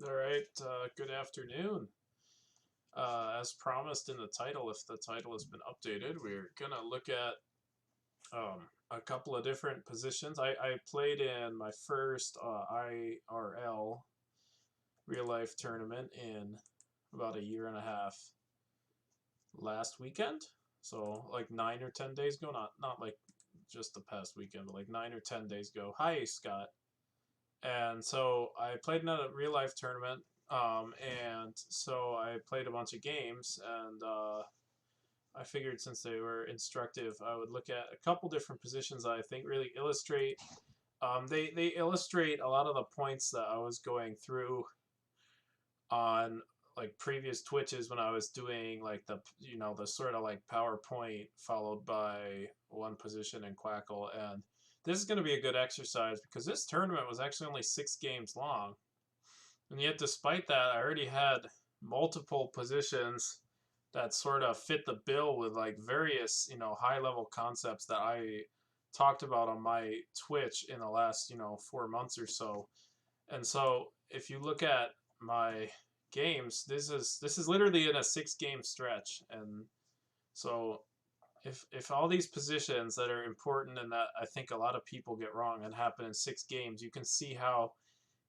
All right, good afternoon. As promised in the title, if the title has been updated, we're gonna look at a couple of different positions. I played in my first IRL real life tournament in about a year and a half last weekend. So like 9 or 10 days ago, not like just the past weekend, but like 9 or 10 days ago. Hi, Scott. And so I played in a real life tournament, and so I played a bunch of games, and I figured since they were instructive, I would look at a couple different positions that I think really illustrate. They illustrate a lot of the points that I was going through on like previous Twitches when I was doing like the sort of like PowerPoint followed by one position in Quackle. And this is going to be a good exercise because this tournament was actually only 6 games long, and yet despite that I already had multiple positions that sort of fit the bill with like various high level concepts that I talked about on my Twitch in the last 4 months or so. And so if you look at my games, this is literally in a 6 game stretch. And so if all these positions that are important and that I think a lot of people get wrong and happen in 6 games, you can see how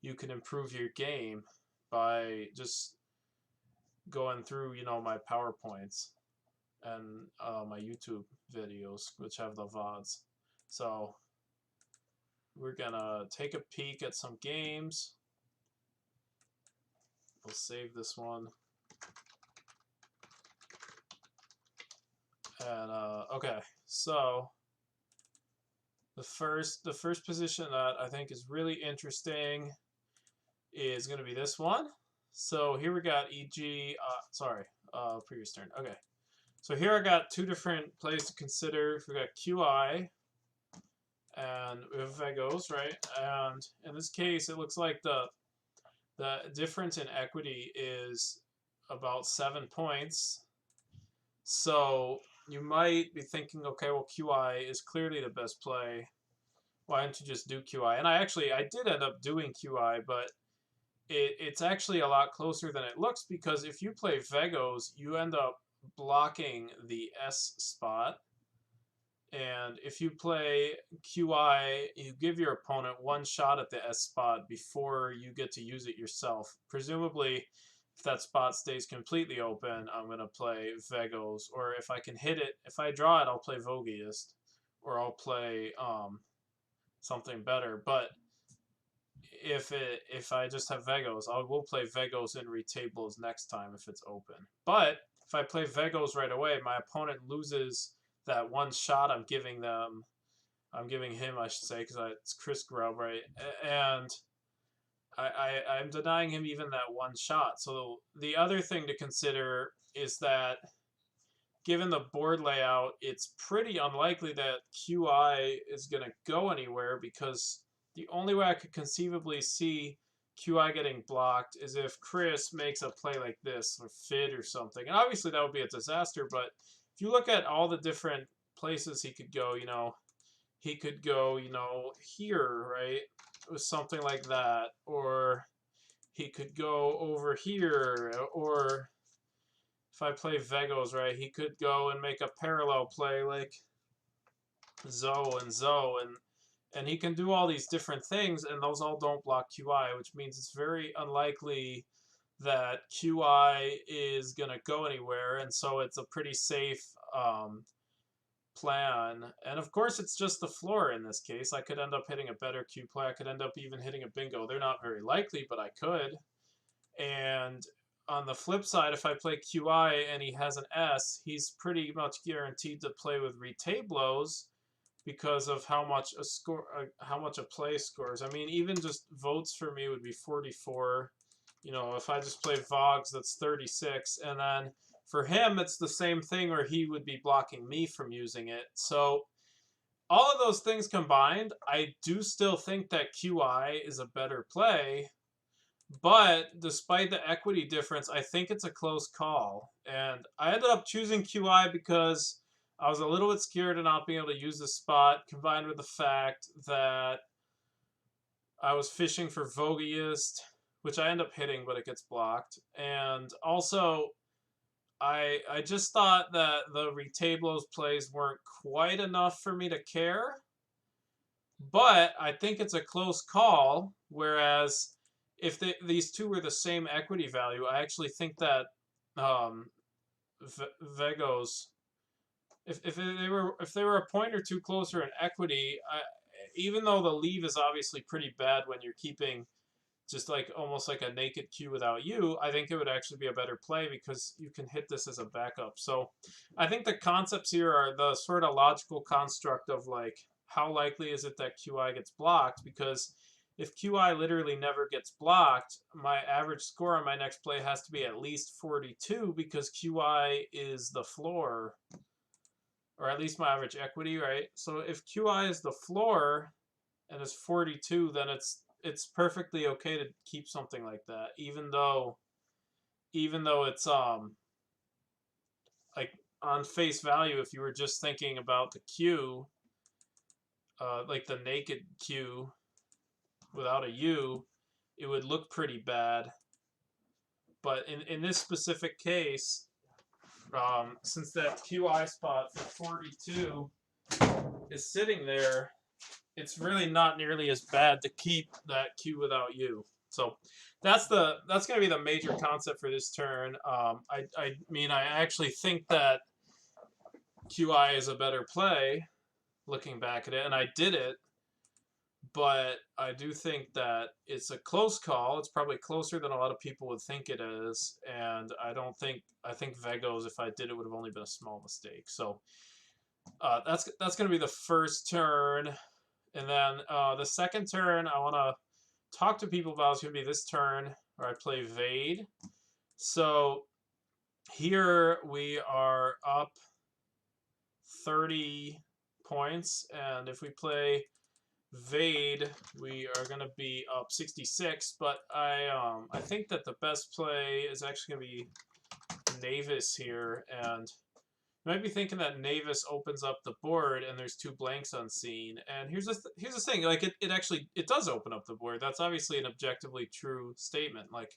you can improve your game by just going through my PowerPoints and my YouTube videos, which have the VODs. So we're gonna take a peek at some games. We'll save this one. And okay, so the first position that I think is really interesting is going to be this one. So here we got EG. Sorry, previous turn. Okay, so here I got two different plays to consider. We got QI and we have Vegos, right? And in this case, it looks like the difference in equity is about 7 points. So you might be thinking, okay, well, QI is clearly the best play. Why don't you just do QI? And I did end up doing QI, but it's actually a lot closer than it looks, because if you play Vegos, you end up blocking the S spot. And if you play QI, you give your opponent one shot at the S spot before you get to use it yourself. Presumably, if that spot stays completely open, I'm going to play Vegos. Or if I can hit it, if I draw it, I'll play Vogiest. Or I'll play something better. But if I just have Vegos, I will play Vegos in retables next time if it's open. But if I play Vegos right away, my opponent loses that one shot I'm giving them. I'm giving him, I should say, because it's Chris Grubb, right? And I'm denying him even that one shot. So the other thing to consider is that given the board layout, it's pretty unlikely that QI is going to go anywhere, because the only way I could conceivably see QI getting blocked is if Chris makes a play like this, or Fid or something. And obviously that would be a disaster, but if you look at all the different places he could go, he could go, here, right? With something like that. Or he could go over here. Or if I play Vegos, right, he could go and make a parallel play like Zoe and Zoe, and he can do all these different things, and those all don't block QI, which means it's very unlikely that QI is going to go anywhere, and so it's a pretty safe plan. And of course, it's just the floor in this case. I could end up hitting a better Q play. I could end up even hitting a bingo. They're not very likely, but I could. And on the flip side, if I play QI and he has an S, he's pretty much guaranteed to play with retablos because of how much how much a play scores. I mean, even just votes for me would be 44. If I just play Vogs, that's 36, and then for him, it's the same thing where he would be blocking me from using it. So all of those things combined, I do still think that QI is a better play. But despite the equity difference, I think it's a close call. And I ended up choosing QI because I was a little bit scared of not being able to use the spot, combined with the fact that I was fishing for Vogiest, which I end up hitting, but it gets blocked. And also, I just thought that the Retablos plays weren't quite enough for me to care, but I think it's a close call. Whereas if these two were the same equity value, I actually think that um, Vegos, if they were a point or two closer in equity, even though the leave is obviously pretty bad when you're keeping just like almost like a naked Q without you, I think it would actually be a better play because you can hit this as a backup. So I think the concepts here are the sort of logical construct of like how likely is it that QI gets blocked, because if QI literally never gets blocked, my average score on my next play has to be at least 42 because QI is the floor, or at least my average equity, right? So if QI is the floor and it's 42, then it's perfectly okay to keep something like that, even though it's like on face value, if you were just thinking about the Q, like the naked Q without a U, it would look pretty bad. But in this specific case, since that QI spot for 42 is sitting there, it's really not nearly as bad to keep that Q without U. So that's going to be the major concept for this turn. I mean, I actually think that QI is a better play looking back at it, and I did it, but I do think that it's a close call. It's probably closer than a lot of people would think it is, and I think Vegos, if I did it, would have only been a small mistake. So that's going to be the first turn. And then the second turn I want to talk to people about is going to be this turn where I play Vade. So here we are up 30 points, and if we play Vade, we are going to be up 66. But I think that the best play is actually going to be Navis here, and you might be thinking that Navis opens up the board and there's two blanks unseen. And here's the thing, like it actually does open up the board. That's obviously an objectively true statement. Like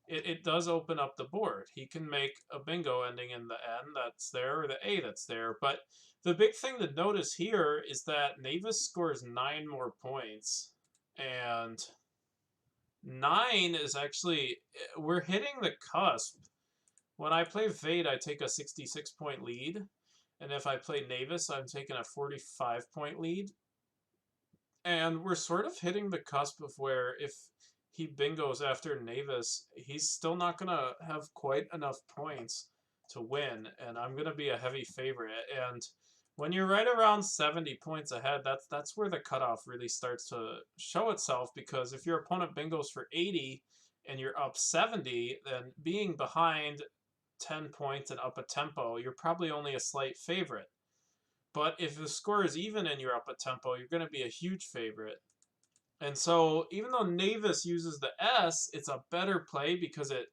it does open up the board. He can make a bingo ending in the N that's there or the A that's there. But the big thing to notice here is that Navis scores 9 more points. And 9 is actually, we're hitting the cusp. When I play Vade, I take a 66-point lead. And if I play Navis, I'm taking a 45-point lead. And we're sort of hitting the cusp of where if he bingos after Navis, he's still not going to have quite enough points to win. And I'm going to be a heavy favorite. And when you're right around 70 points ahead, that's where the cutoff really starts to show itself. Because if your opponent bingos for 80 and you're up 70, then being behind 10 points and up a tempo, you're probably only a slight favorite. But if the score is even and you're up a tempo, you're going to be a huge favorite. And so even though Navis uses the S, it's a better play because it,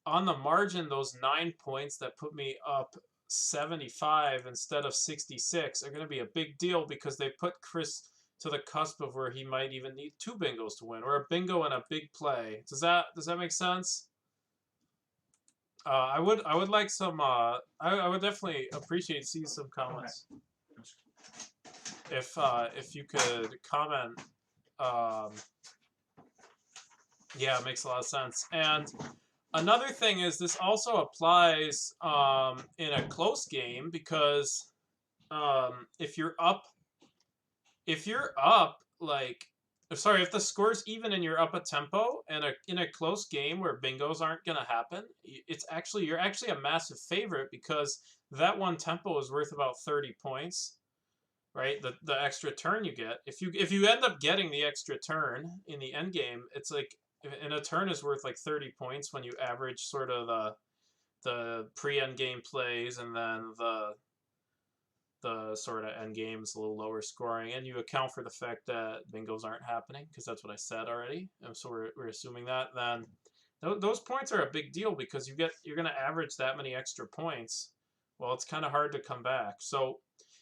on the margin, those 9 points that put me up 75 instead of 66 are going to be a big deal because they put Chris to the cusp of where he might even need 2 bingos to win, or a bingo and a big play. Does that make sense? I would like some. I would definitely appreciate seeing some comments. If you could comment, yeah, it makes a lot of sense. And another thing is this also applies in a close game because if you're up like. Sorry, if the score's even and you're up a tempo and in a close game where bingos aren't going to happen, you're actually a massive favorite because that one tempo is worth about 30 points, right? The extra turn you get. If you end up getting the extra turn in the end game, it's like, and a turn is worth like 30 points when you average sort of the pre-end game plays and then the sort of end game is a little lower scoring, and you account for the fact that bingos aren't happening because that's what I said already, and so we're assuming that, then those points are a big deal because you're going to average that many extra points. Well, it's kind of hard to come back. So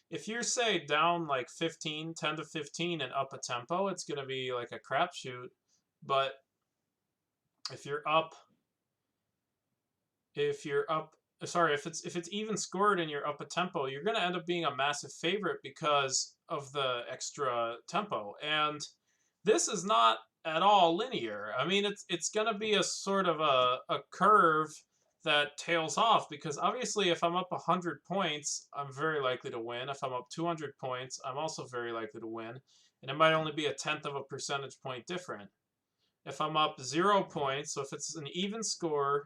if you're, say, down like 10 to 15 and up a tempo, it's going to be like a crapshoot. But if you're up, if you're up, sorry, if it's even scored and you're up a tempo, you're going to end up being a massive favorite because of the extra tempo. And this is not at all linear. I mean, it's going to be a sort of a curve that tails off, because obviously if I'm up 100 points, I'm very likely to win. If I'm up 200 points, I'm also very likely to win. And it might only be a tenth of a percentage point different. If I'm up 0 points, so if it's an even score,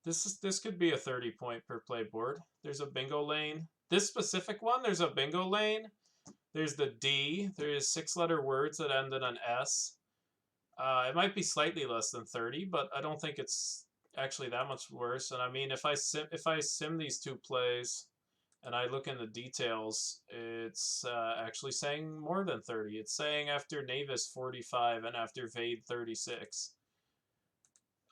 this could be a 30-point per play board. There's a bingo lane. This specific one, there's a bingo lane. There's the D. There's 6-letter words that end in an S. It might be slightly less than 30, but I don't think it's actually that much worse. And I mean, if I sim these two plays and I look in the details, it's actually saying more than 30. It's saying after Navis 45 and after Vade 36.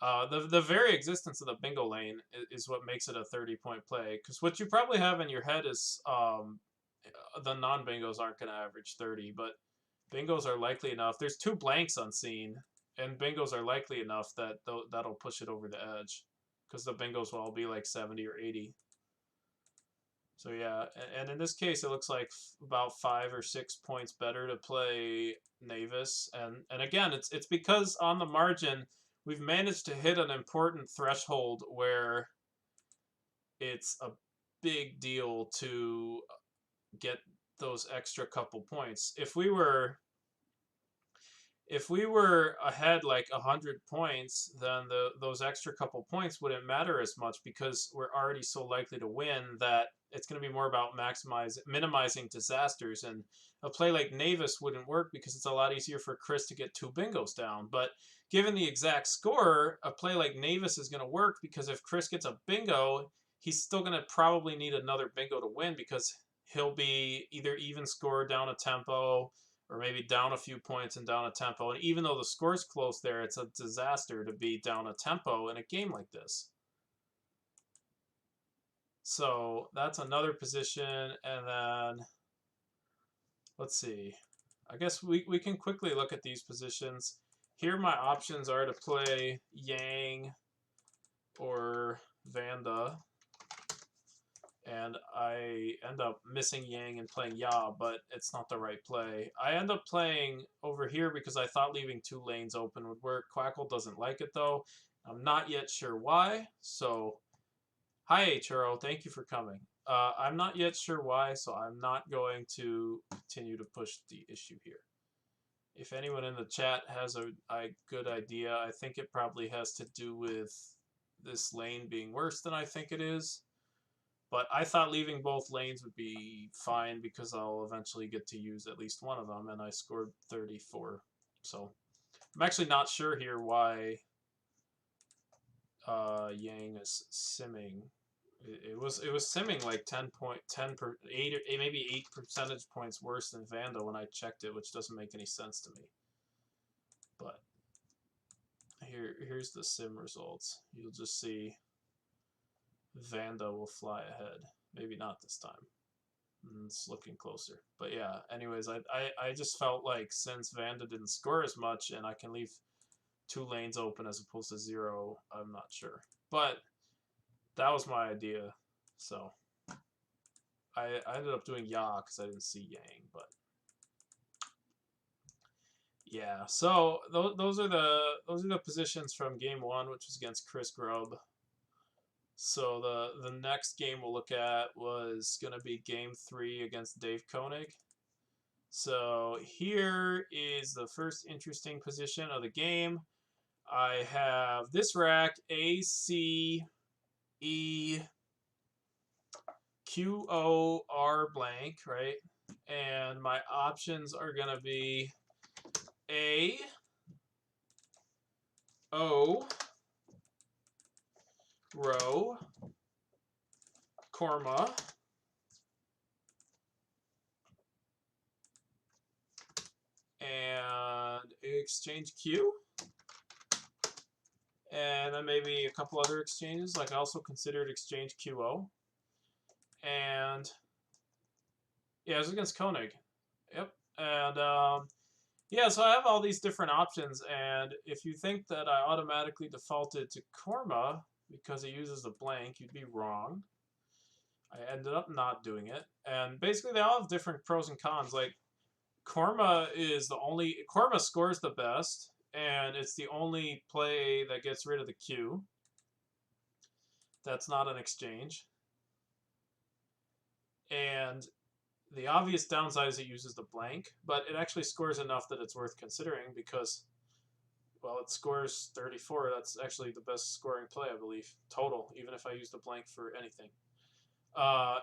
The very existence of the bingo lane is what makes it a 30-point play. Because what you probably have in your head is the non-bingos aren't going to average 30, but bingos are likely enough. There's 2 blanks unseen, and bingos are likely enough that that'll push it over the edge, because the bingos will all be like 70 or 80. So yeah, and in this case, it looks like about 5 or 6 points better to play Navis, and again, it's because on the margin we've managed to hit an important threshold where it's a big deal to get those extra couple points. If we were ahead like 100 points, then those extra couple points wouldn't matter as much, because we're already so likely to win that it's going to be more about minimizing disasters. And a play like Navis wouldn't work because it's a lot easier for Chris to get 2 bingos down. But given the exact score, a play like Navis is going to work, because if Chris gets a bingo, he's still going to probably need another bingo to win, because he'll be either even score down a tempo, or maybe down a few points and down a tempo. And even though the score's close there, it's a disaster to be down a tempo in a game like this. So that's another position. And then, let's see. I guess we can quickly look at these positions. Here my options are to play Yang or Vanda. And I end up missing Yang and playing Ya, but it's not the right play. I end up playing over here because I thought leaving 2 lanes open would work. Quackle doesn't like it though. I'm not yet sure why. So, hi Churro, thank you for coming. I'm not yet sure why, so I'm not going to continue to push the issue here. If anyone in the chat has a good idea, I think it probably has to do with this lane being worse than I think it is. But I thought leaving both lanes would be fine, because I'll eventually get to use at least one of them, and I scored 34. So I'm actually not sure here why Yang is simming. It was simming like 10 per 8 or maybe 8 percentage points worse than Vanda when I checked it, which doesn't make any sense to me. But here's the sim results. You'll just see Vanda will fly ahead. Maybe not this time. It's looking closer. But yeah, anyways, I just felt like since Vanda didn't score as much and I can leave 2 lanes open as opposed to 0, I'm not sure. But that was my idea. So I ended up doing Ya because I didn't see Yang. But yeah, so those are the positions from game 1, which was against Chris Grubb. So the next game we'll look at was going to be game 3 against Dave Koenig. So here is the first interesting position of the game. I have this rack A, C, E, Q, O, R blank, right? And my options are going to be A, O, row, Korma, and exchange Q. And then maybe a couple other exchanges, like I also considered exchange QO. And yeah, it was against Koenig. Yep. And Yeah, so I have all these different options, and if you think that I automatically defaulted to Korma because it uses a blank, you'd be wrong. I ended up not doing it, and basically they all have different pros and cons. Like Korma scores the best, and it's the only play that gets rid of the Q. That's not an exchange. And the obvious downside is it uses the blank, but it actually scores enough that it's worth considering because, well, it scores 34. That's actually the best scoring play, I believe, total, even if I use the blank for anything.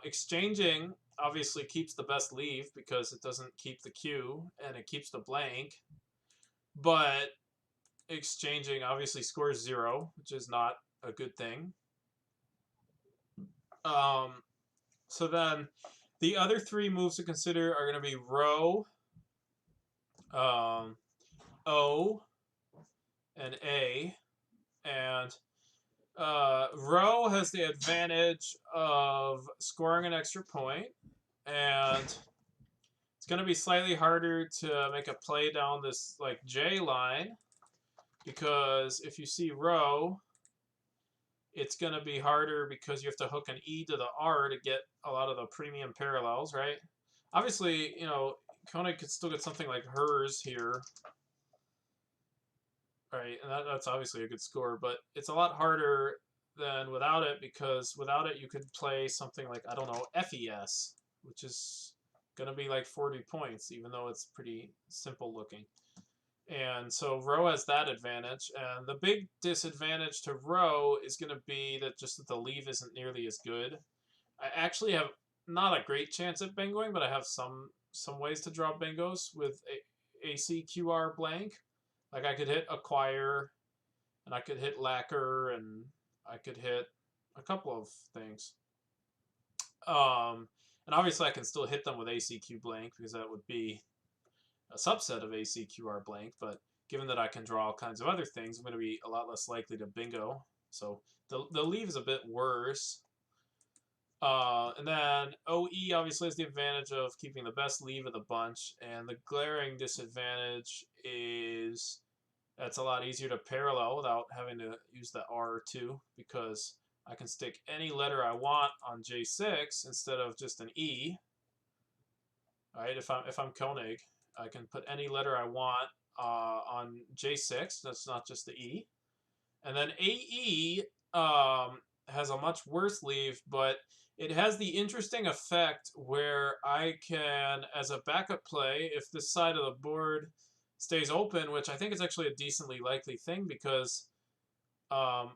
Exchanging obviously keeps the best leave because it doesn't keep the Q and it keeps the blank, but exchanging obviously scores 0, which is not a good thing. So then the other 3 moves to consider are going to be row, O, and A. And row has the advantage of scoring an extra point, and it's going to be slightly harder to make a play down this like J line, because if you see row, it's going to be harder because you have to hook an E to the R to get a lot of the premium parallels, right? Obviously, you know, Koenig could still get something like hers here, right? And that's obviously a good score, but it's a lot harder than without it, because without it you could play something like, I don't know, FES, which is going to be like 40 points, even though it's pretty simple looking. And so row has that advantage, and the big disadvantage to row is going to be that just that the leave isn't nearly as good. I actually have not a great chance at bingoing, but I have some ways to draw bingos with ACQR blank. Like I could hit acquire, and I could hit lacquer, and I could hit a couple of things. And obviously I can still hit them with ACQ blank because that would be a subset of ACQR blank, but given that I can draw all kinds of other things, I'm going to be a lot less likely to bingo. So the leave is a bit worse. And then OE obviously has the advantage of keeping the best leave of the bunch, and the glaring disadvantage is that's a lot easier to parallel without having to use the R2, because I can stick any letter I want on J6 instead of just an E. Right? If I'm Koenig, I can put any letter I want on J6. That's not just the E. And then AE has a much worse leave, but it has the interesting effect where I can, as a backup play, if this side of the board stays open, which I think is actually a decently likely thing, because a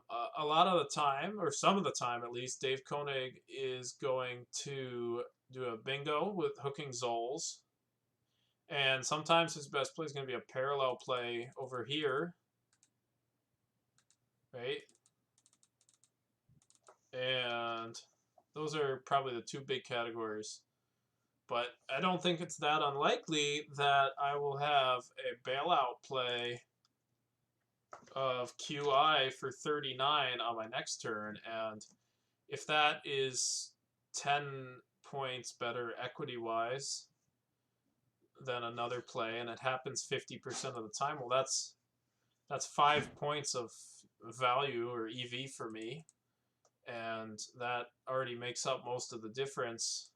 lot of the time, or some of the time at least, Dave Koenig is going to do a bingo with hooking Zols. And sometimes his best play is going to be a parallel play over here, right? And those are probably the 2 big categories. But I don't think it's that unlikely that I will have a bailout play of QI for 39 on my next turn. And if that is 10 points better equity-wise than another play, and it happens 50% of the time, well, that's 5 points of value or EV for me. And that already makes up most of the difference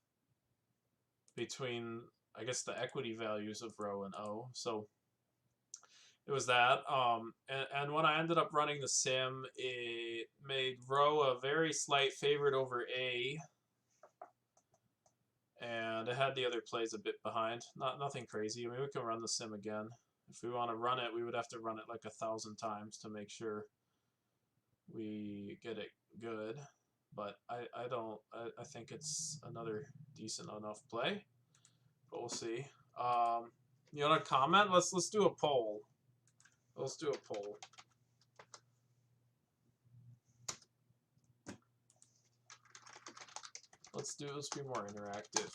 between, I guess, the equity values of row and O. So it was that. And when I ended up running the sim, it made row a very slight favorite over A. And it had the other plays a bit behind. Nothing crazy. I mean, we can run the sim again. If we want to run it, we would have to run it like 1,000 times to make sure we get it good. But I think it's another decent enough play. But we'll see. You want to comment? Let's do a poll. Let's do a poll. Let's be more interactive.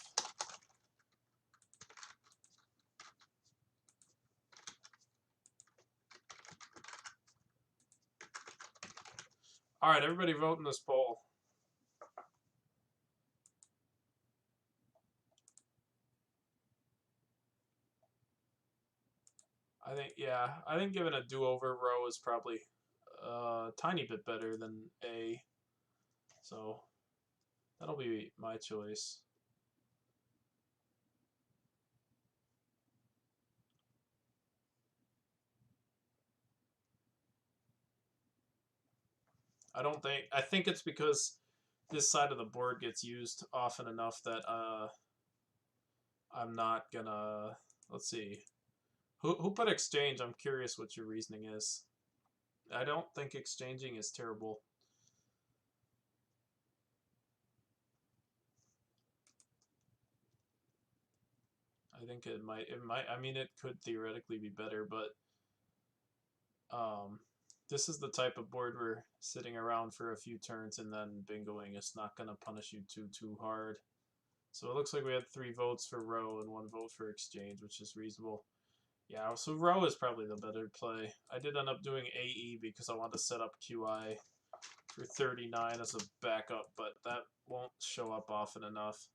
All right, everybody vote in this poll. I think giving a do-over row is probably a tiny bit better than A. So that'll be my choice. I think it's because this side of the board gets used often enough that I'm not gonna, let's see. Who put exchange? I'm curious what your reasoning is. I don't think exchanging is terrible. I think I mean, it could theoretically be better, but this is the type of board where sitting around for a few turns and then bingoing is not going to punish you too hard. So it looks like we had 3 votes for row and 1 vote for exchange, which is reasonable. Yeah, so row is probably the better play. I did end up doing AE because I wanted to set up QI for 39 as a backup, but that won't show up often enough.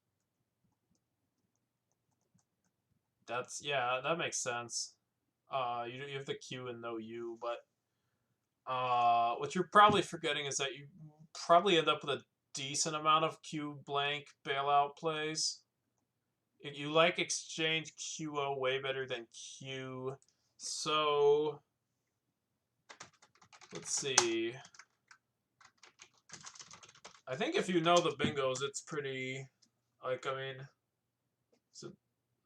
Yeah, that makes sense. You have the Q and no U, but what you're probably forgetting is that you probably end up with a decent amount of Q blank bailout plays. You like exchange QO way better than Q. So let's see. I think if you know the bingos, it's pretty like, I mean,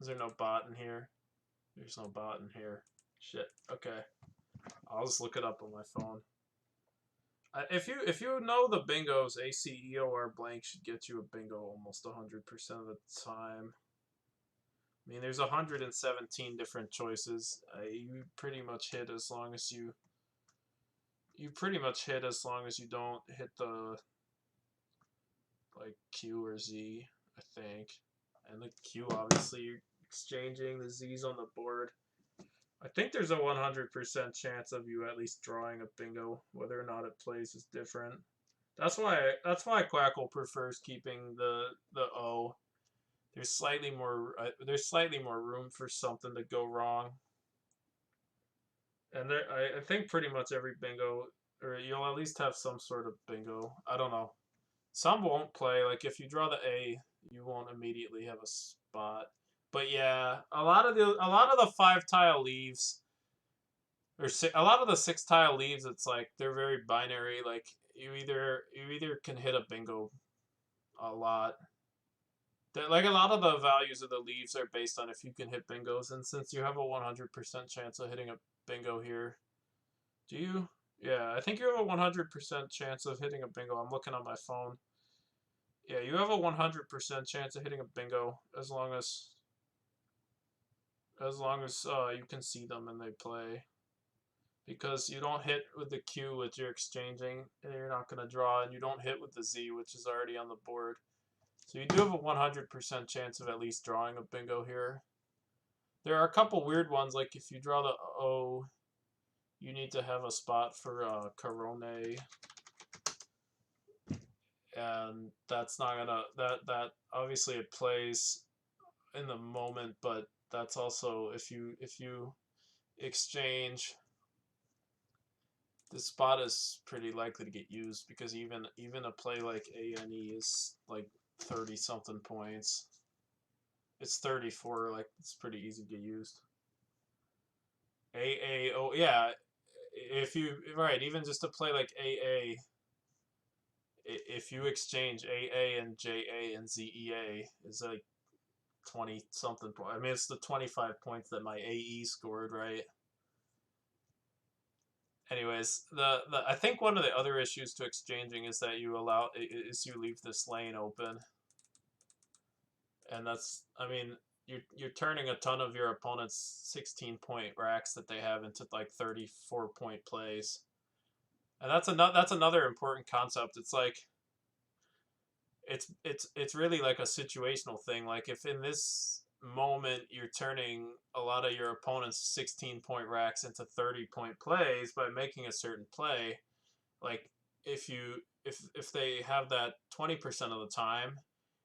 is there no bot in here? There's no bot in here. Shit. Okay. I'll just look it up on my phone. If you know the bingos, ACEOR blank should get you a bingo almost 100% of the time. I mean, there's 117 different choices. You pretty much hit as long as you don't hit the like Q or Z, I think. And the Q, obviously, you're exchanging. The Z's on the board. I think there's a 100% chance of you at least drawing a bingo. Whether or not it plays is different. That's why Quackle prefers keeping the O. There's slightly more room for something to go wrong. And I think pretty much every bingo, or you'll at least have some sort of bingo. I don't know. Some won't play. Like if you draw the A, you won't immediately have a spot. But yeah, a lot of the 5-tile leaves, or a lot of the 6-tile leaves, it's like they're very binary. Like you either can hit a bingo a lot. Like a lot of the values of the leaves are based on if you can hit bingos, and since you have a 100% chance of hitting a bingo here, do you? Yeah, I think you have a 100% chance of hitting a bingo. I'm looking on my phone. Yeah, you have a 100% chance of hitting a bingo as long as you can see them and they play. Because you don't hit with the Q, which you're exchanging, and you're not going to draw, and you don't hit with the Z, which is already on the board. So you do have a 100% chance of at least drawing a bingo here. There are a couple weird ones, like if you draw the O, you need to have a spot for Corone. And that's not gonna, that obviously it plays in the moment, but that's also if you exchange, the spot is pretty likely to get used because even a play like ANE is like 30 something points. It's 34, like it's pretty easy to get used. AAO, yeah. If you even just to play like AA, if you exchange AA and JA and ZEA, is like 20 something point. I mean, it's the 25 points that my AE scored, right? Anyways, I think one of the other issues to exchanging is that you leave this lane open, and that's, I mean, you're turning a ton of your opponent's 16-point racks that they have into like 34-point plays, and that's another important concept. It's like it's really like a situational thing. Like if in this moment you're turning a lot of your opponent's 16-point racks into 30-point plays by making a certain play, like if they have that 20% of the time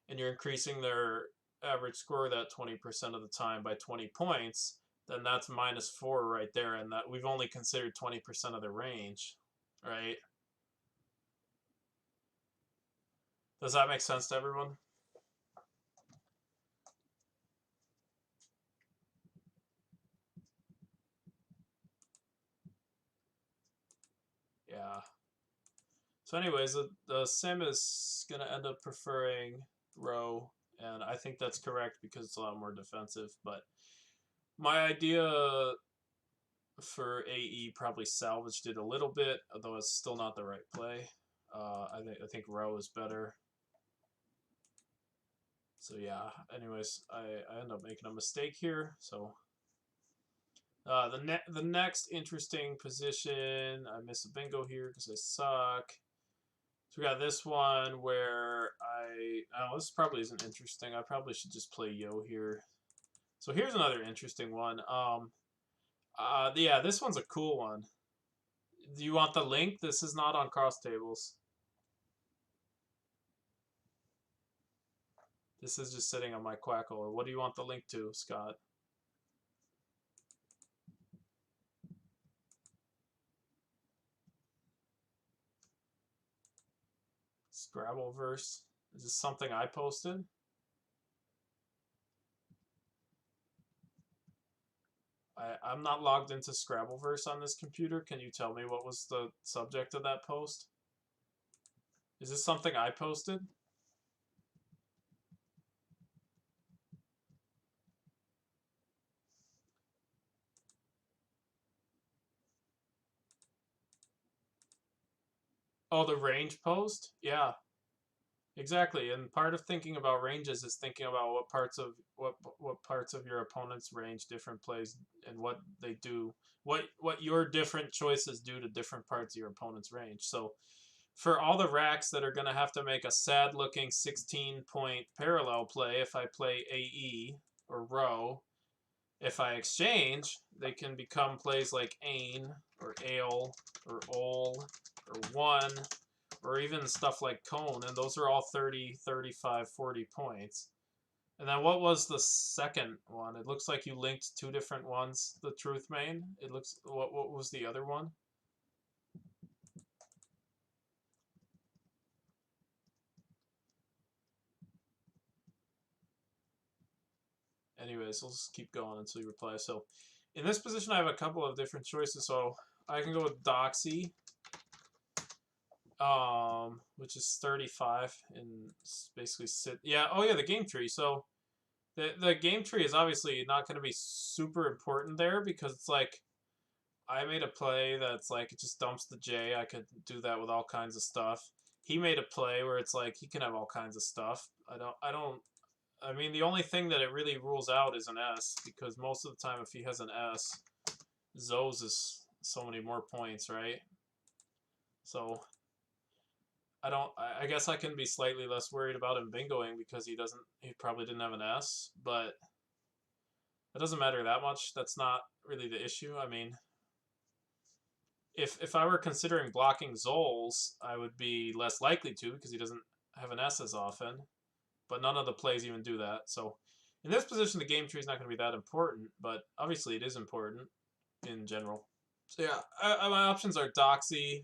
and you're increasing their average score that 20% of the time by 20 points, then that's -4 right there, and that we've only considered 20% of the range, right? Does that make sense to everyone? Yeah. So anyways, the sim is going to end up preferring row, and I think that's correct because it's a lot more defensive. But my idea for AE probably salvaged it a little bit, although it's still not the right play. I think row is better. So yeah. Anyways, I end up making a mistake here. So the next interesting position, I missed a bingo here because I suck. So we got this one where this probably isn't interesting. I probably should just play Yo here. So here's another interesting one. Yeah, this one's a cool one. Do you want the link? This is not on cross tables. This is just sitting on my Quackle. What do you want the link to, Scott? Scrabbleverse. Is this something I posted? I'm not logged into Scrabbleverse on this computer. Can you tell me what was the subject of that post? Is this something I posted? Oh, the range post? Yeah, exactly. And part of thinking about ranges is thinking about what parts of your opponent's range different plays and what they do, what your different choices do to different parts of your opponent's range. So for all the racks that are going to have to make a sad looking 16-point parallel play if I play AE or row, if I exchange, they can become plays like Ain or Ale or Ol or 1 or even stuff like Cone, and those are all 30, 35, 40 points. And then what was the second one? It looks like you linked two different ones. The Truth Main. It looks. What was the other one? Anyways, let's keep going until you reply. So, in this position, I have a couple of different choices. So I can go with Doxy, which is 35 and basically sit. Yeah. Oh yeah, the game tree. So the game tree is obviously not going to be super important there because it's like I made a play that's like it just dumps the J. I could do that with all kinds of stuff. He made a play where it's like he can have all kinds of stuff. I mean, the only thing that it really rules out is an S because most of the time, if he has an S, Zoes is so many more points, right? So I don't. I guess I can be slightly less worried about him bingoing because he doesn't. He probably didn't have an S, but it doesn't matter that much. That's not really the issue. I mean, if I were considering blocking Zoles, I would be less likely to because he doesn't have an S as often. But none of the plays even do that. So in this position, the game tree is not going to be that important, but obviously it is important in general. So yeah, my options are Doxy,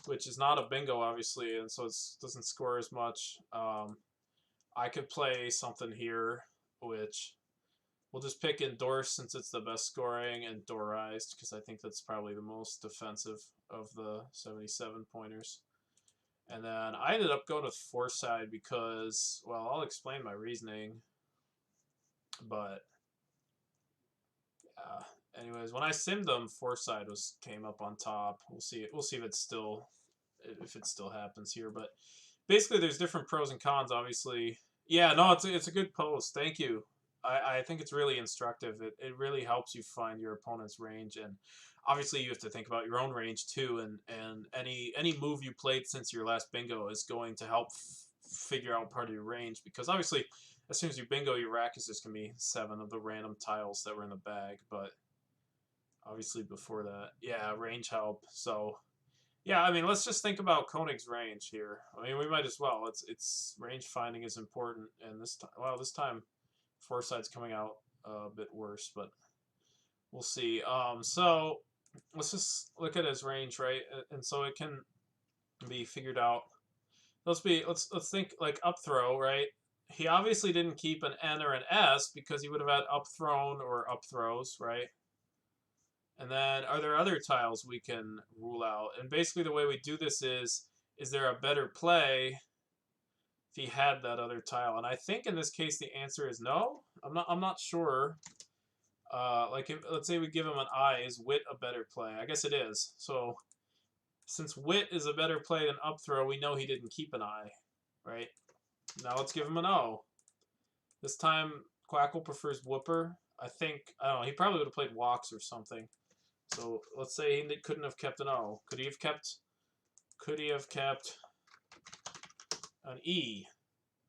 which is not a bingo, obviously, and so it doesn't score as much. I could play something here, which we'll just pick Endorse since it's the best scoring, and Doorized because I think that's probably the most defensive of the 77 pointers. And then I ended up going with Foresight because, well, I'll explain my reasoning. But anyways, when I simmed them, Foresight came up on top. We'll see. We'll see if it still happens here. But basically, there's different pros and cons. Obviously, yeah. No, it's a good post. Thank you. I think it's really instructive. It really helps you find your opponent's range, and obviously you have to think about your own range too. And any move you played since your last bingo is going to help figure out part of your range because obviously as soon as you bingo your rack is just gonna be 7 of the random tiles that were in the bag. But obviously before that, yeah, range help. So yeah, I mean, let's just think about Koenig's range here. I mean, we might as well. It's range finding is important, and this time, well, this time Foresight's coming out a bit worse, but we'll see. So let's just look at his range, right? And so it can be figured out. Let's think like up throw, right? He obviously didn't keep an N or an S because he would have had up thrown or up throws, right? And then are there other tiles we can rule out? And basically the way we do this is there a better play if he had that other tile? And I think in this case the answer is no. I'm not sure. Like if, let's say we give him an I, is wit a better play? I guess it is. So since wit is a better play than up throw, we know he didn't keep an I, right? Now let's give him an O. This time Quackle prefers Whooper. I don't know, he probably would have played Walks or something. So let's say he couldn't have kept an O. Could he have kept an E?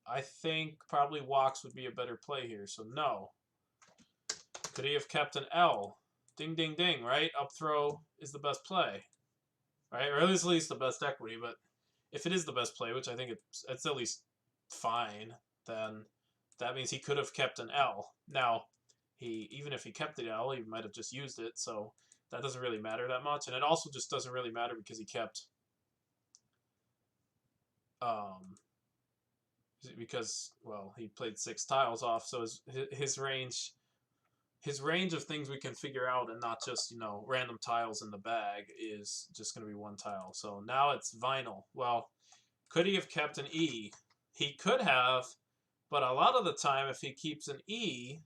I think probably Walks would be a better play here, so no. Could he have kept an L? Ding, ding, ding, right? Up throw is the best play, right? Or at least the best equity, but if it is the best play, which I think it's at least fine, then that means he could have kept an L. Now, even if he kept the L, he might have just used it, so that doesn't really matter that much. And it also just doesn't really matter because he kept well, he played 6 tiles off, so his range of things we can figure out and not just, random tiles in the bag is just going to be 1 tile. So now it's Vinyl. Well, could he have kept an E? He could have, but a lot of the time if he keeps an E,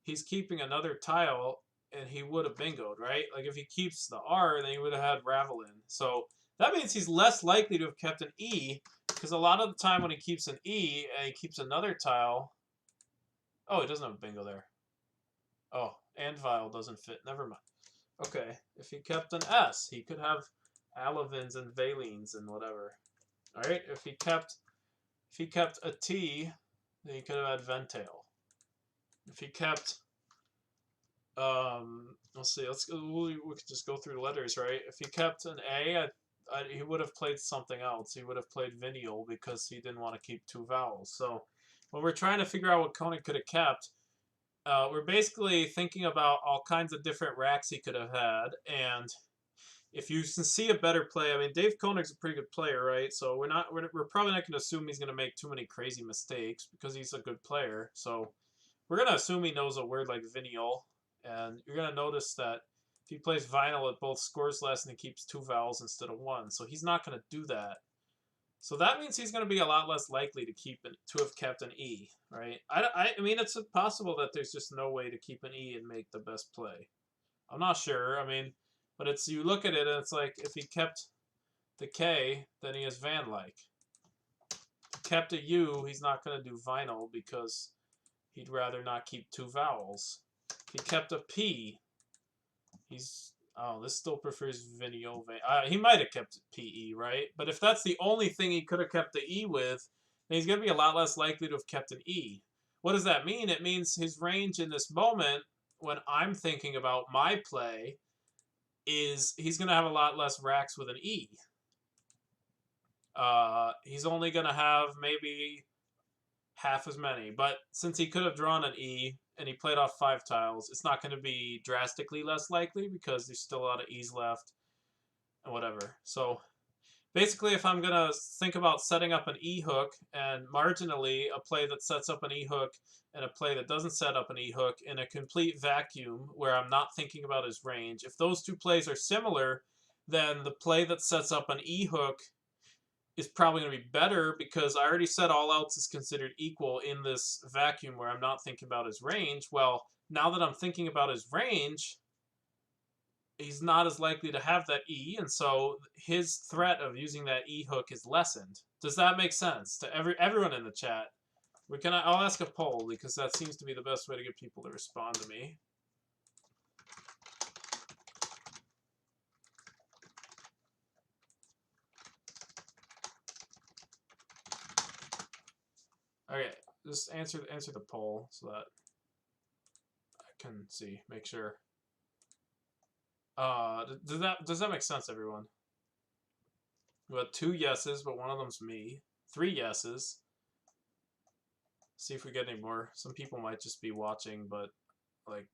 he's keeping another tile and he would have bingoed, right? Like if he keeps the R, then he would have had Ravelin. So that means he's less likely to have kept an E, because a lot of the time when he keeps an E and he keeps another tile... Oh, he doesn't have a bingo there. Oh, and Vile doesn't fit. Never mind. Okay, if he kept an S, he could have Alevins and Valines and whatever. Alright, if he kept a T, then he could have had Ventail. If he kept... let's see, we could just go through the letters, right? If he kept an A, he would have played something else. He would have played Vinial because he didn't want to keep 2 vowels. So when we're trying to figure out what Koenig could have kept, we're basically thinking about all kinds of different racks he could have had, and if you can see a better play, I mean, Dave Koenig's a pretty good player, right? So we're probably not going to assume he's going to make too many crazy mistakes because he's a good player. So we're going to assume he knows a word like Vinial, and you're going to notice that if he plays Vinyl, it both scores less and he keeps 2 vowels instead of 1. So he's not going to do that. So that means he's going to be a lot less likely to have kept an E, right? I mean, it's possible that there's just no way to keep an E and make the best play. I'm not sure. I mean, but you look at it and it's like if he kept the K, then he has Van-like. If he kept a U, he's not going to do Vinyl because he'd rather not keep 2 vowels. If he kept a P, this still prefers Vinial. He might have kept PE, right? But if that's the only thing he could have kept the E with, then he's going to be a lot less likely to have kept an E. What does that mean? It means his range in this moment, when I'm thinking about my play, is he's going to have a lot less racks with an E. He's only going to have maybe half as many. But since he could have drawn an E, and he played off 5 tiles, it's not going to be drastically less likely because there's still a lot of E's left and whatever. So basically, if I'm going to think about setting up an E hook and marginally a play that sets up an E hook and a play that doesn't set up an E hook in a complete vacuum where I'm not thinking about his range, if those 2 plays are similar, then the play that sets up an E hook is probably going to be better because I already said all else is considered equal in this vacuum where I'm not thinking about his range. Well, now that I'm thinking about his range, he's not as likely to have that E, and so his threat of using that E hook is lessened. Does that make sense to everyone in the chat? I'll ask a poll because that seems to be the best way to get people to respond to me. Okay, just answer the poll so that I can see, make sure. Does that make sense, everyone? We got 2 yeses, but one of them's me. 3 yeses. See if we get any more. Some people might just be watching, but like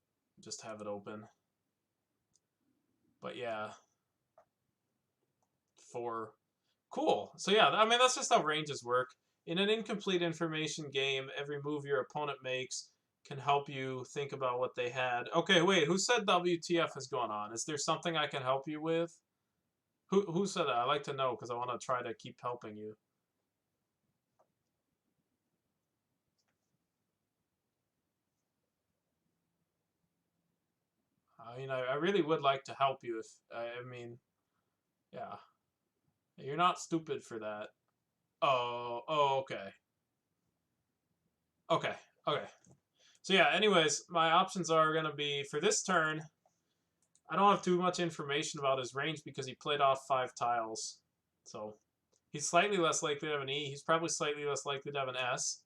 just have it open. But yeah, 4. Cool. So yeah, I mean, that's just how ranges work. In an incomplete information game, every move your opponent makes can help you think about what they had. Okay, wait, who said WTF is going on? Is there something I can help you with? Who said that? I'd like to know because I want to try to keep helping you. I mean, I really would like to help you if, I mean, yeah. You're not stupid for that. Oh, okay. Okay, okay. So yeah, anyways, my options are going to be, for this turn, I don't have too much information about his range because he played off 5 tiles. So he's slightly less likely to have an E. He's probably slightly less likely to have an S.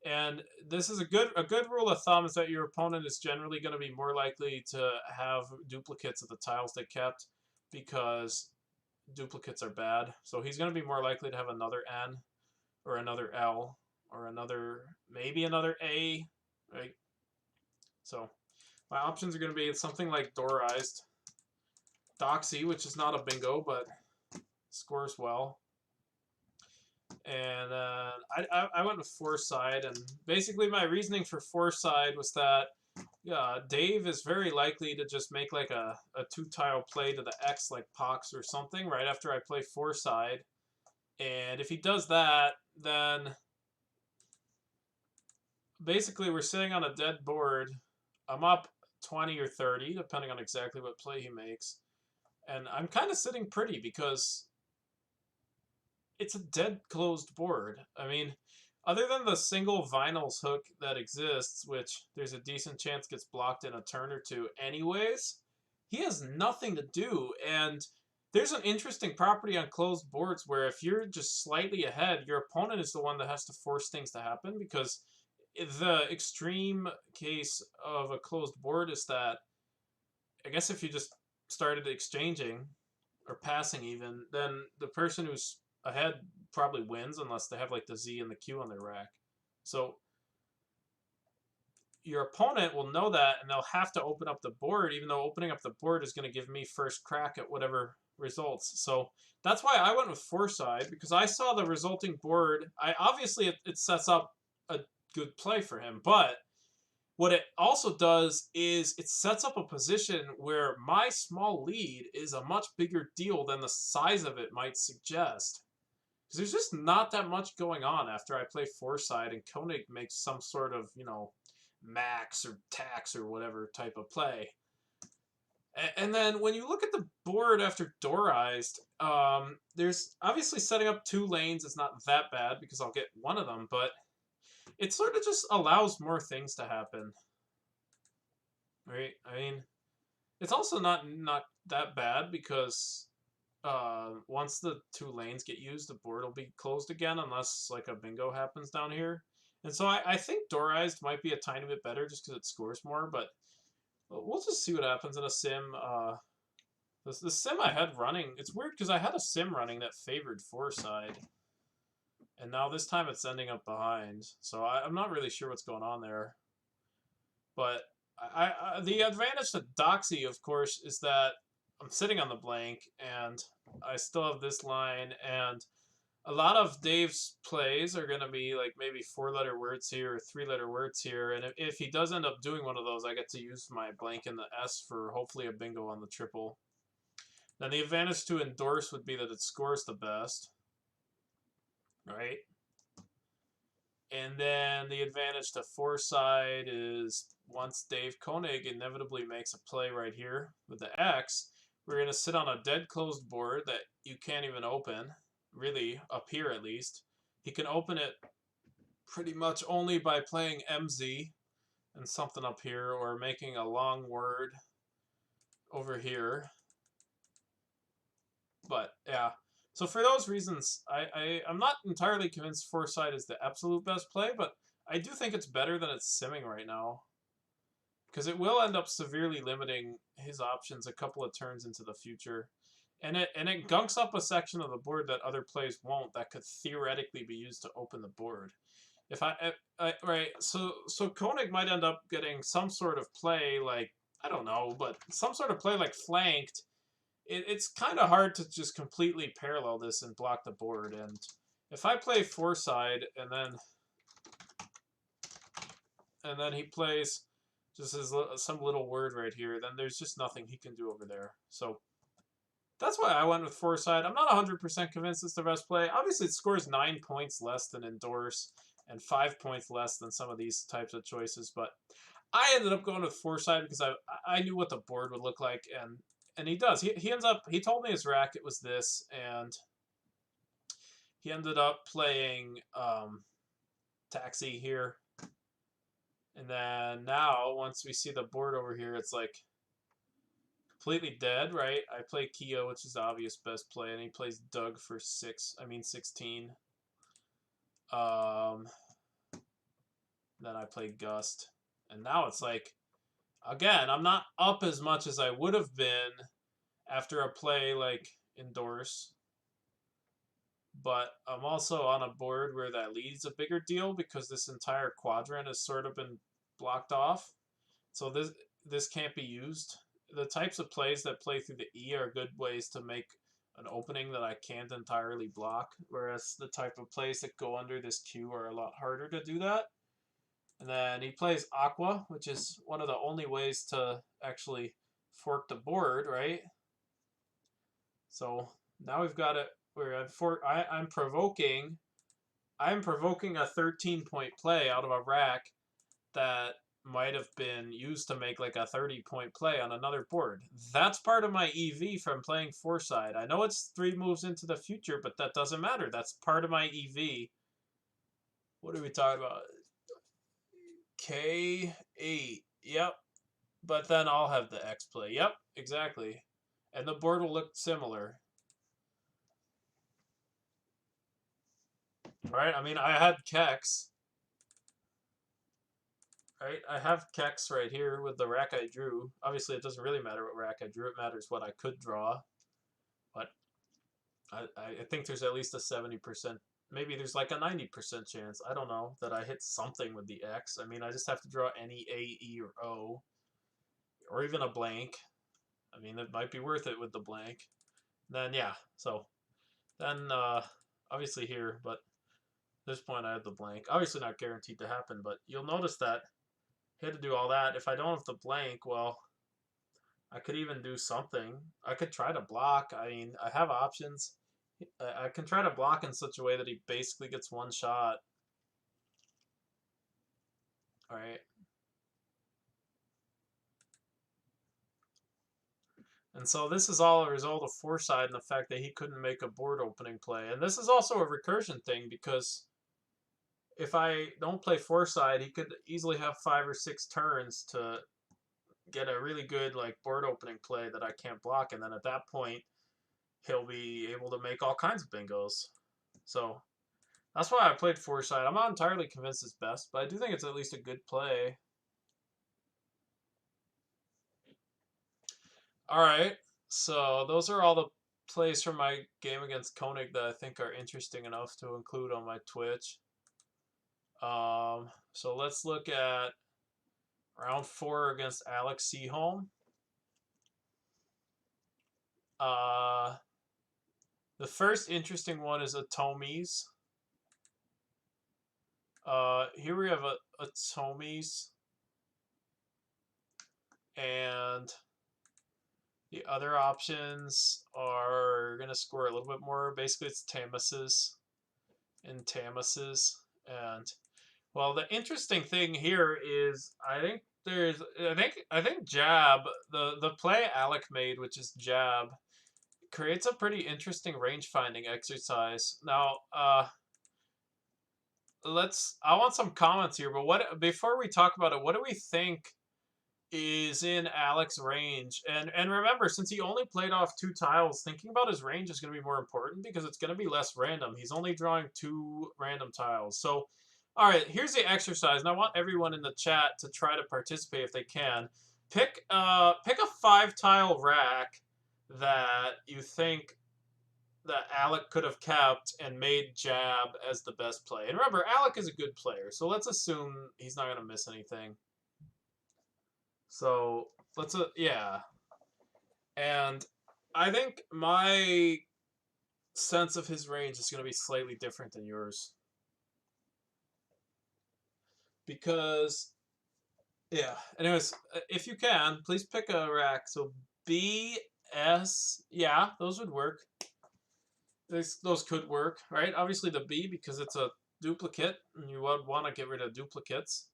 And this is a good rule of thumb is that your opponent is generally going to be more likely to have duplicates of the tiles they kept because duplicates are bad. So he's going to be more likely to have another N or another L or another, maybe another A, right? So my options are going to be something like Dorized, Doxy, which is not a bingo, but scores well. And I went with Foresight, and basically my reasoning for Foresight was that Dave is very likely to just make like a 2-tile play to the X like Pox or something right after I play Foresight. And if he does that, then basically we're sitting on a dead board. I'm up 20 or 30, depending on exactly what play he makes. And I'm kind of sitting pretty because it's a dead closed board. I mean, other than the single Vinyls hook that exists, which there's a decent chance gets blocked in a turn or two anyways, he has nothing to do. And there's an interesting property on closed boards where if you're just slightly ahead, your opponent is the one that has to force things to happen, because the extreme case of a closed board is that, I guess if you just started exchanging or passing even, then the person who's ahead probably wins unless they have like the Z and the Q on their rack. So your opponent will know that and they'll have to open up the board, even though opening up the board is going to give me first crack at whatever results. So that's why I went with Foresight, because I saw the resulting board. Obviously it sets up a good play for him, but what it also does is it sets up a position where my small lead is a much bigger deal than the size of it might suggest. Because there's just not that much going on after I play Foresight and Koenig makes some sort of, max or tax or whatever type of play. And then when you look at the board after Dorized, there's obviously setting up 2 lanes is not that bad because I'll get one of them, but it sort of just allows more things to happen. Right? I mean, it's also not that bad because once the 2 lanes get used, the board will be closed again unless like a bingo happens down here. And so I think Dorized might be a tiny bit better just because it scores more, but we'll just see what happens in a sim. The sim I had running, it's weird because I had a sim running that favored Foresight, and now this time it's ending up behind. So I'm not really sure what's going on there. But the advantage to Doxy, of course, is that I'm sitting on the blank, and I still have this line, and a lot of Dave's plays are going to be like maybe 4-letter words here or 3-letter words here, and if he does end up doing one of those, I get to use my blank in the S for hopefully a bingo on the triple. Then the advantage to Endorse would be that it scores the best, right? And then the advantage to Foresight is once Dave Koenig inevitably makes a play right here with the X, we're going to sit on a dead closed board that you can't even open, really, up here at least. He can open it pretty much only by playing MZ and something up here, or making a long word over here. But yeah, so for those reasons, I'm not entirely convinced Foresight is the absolute best play, but I do think it's better than it's simming right now, because it will end up severely limiting his options a couple of turns into the future. And it gunks up a section of the board that other plays won't, that could theoretically be used to open the board. If right, so Koenig might end up getting some sort of play like, I don't know, but some sort of play like flanked, it's kind of hard to just completely parallel this and block the board. And if I play four side and then he plays just some little word right here, then there's just nothing he can do over there. So that's why I went with four side. I'm not 100% convinced it's the best play. Obviously, it scores 9 points less than Endorse and 5 points less than some of these types of choices. But I ended up going with four side because I knew what the board would look like, and he does. He ends up, he told me his racket was this, and he ended up playing Taxi here. And then now, once we see the board over here, it's like completely dead, right? I play Keo, which is the obvious best play, and he plays Doug for 16. Then I play Gust. And now it's like, again, I'm not up as much as I would have been after a play like Endorse. But I'm also on a board where that lead's a bigger deal because this entire quadrant has sort of been blocked off. So this can't be used. The types of plays that play through the E are good ways to make an opening that I can't entirely block, whereas the type of plays that go under this Q are a lot harder to do that. And then he plays Aqua, which is one of the only ways to actually fork the board, right? So now we've got it where I'm provoking a 13-point play out of a rack that might have been used to make like a 30-point play on another board. That's part of my EV from playing four side. I know it's 3 moves into the future, but that doesn't matter. That's part of my EV. What are we talking about? K8. Yep. But then I'll have the X play. Yep, exactly. And the board will look similar. Right? I mean, I had Kex. Right? I have Kex right here with the rack I drew. Obviously, it doesn't really matter what rack I drew. It matters what I could draw. But I think there's at least a 70%. Maybe there's like a 90% chance. I don't know that I hit something with the X. I mean, I just have to draw any A, E, or O. Or even a blank. I mean, it might be worth it with the blank. Then, yeah. So, then, obviously here, but at this point I have the blank. Obviously not guaranteed to happen, but you'll notice that I had to do all that. If I don't have the blank, well, I could even do something. I could try to block. I mean, I have options. I can try to block in such a way that he basically gets one shot. All right. And so this is all a result of foresight and the fact that he couldn't make a board opening play. And this is also a recursion thing because if I don't play foresight, he could easily have 5 or 6 turns to get a really good like board opening play that I can't block, and then at that point he'll be able to make all kinds of bingos. So that's why I played foresight. I'm not entirely convinced it's best, but I do think it's at least a good play. All right, so those are all the plays from my game against Koenig that I think are interesting enough to include on my Twitch. So let's look at round 4 against Alex Seaholm. The first interesting one is Atomies. Here we have Atomies. And the other options are going to score a little bit more. Basically, it's Tamases and Tamases. And, well, the interesting thing here is I think Jab, the play Alec made, which is Jab, creates a pretty interesting range finding exercise. Now, I want some comments here, but before we talk about it, what do we think is in Alex's range? And remember, since he only played off 2 tiles, thinking about his range is going to be more important because it's going to be less random. He's only drawing 2 random tiles. So, all right, here's the exercise, and I want everyone in the chat to try to participate if they can. Pick a 5-tile rack that you think that Alec could have kept and made Jab as the best play. And remember, Alec is a good player, so let's assume he's not going to miss anything. So yeah. And I think my sense of his range is going to be slightly different than yours. Because, yeah. Anyways, if you can, please pick a rack. So B, S, yeah, those would work. Those could work, right? Obviously the B because it's a duplicate, and you would want to get rid of duplicates.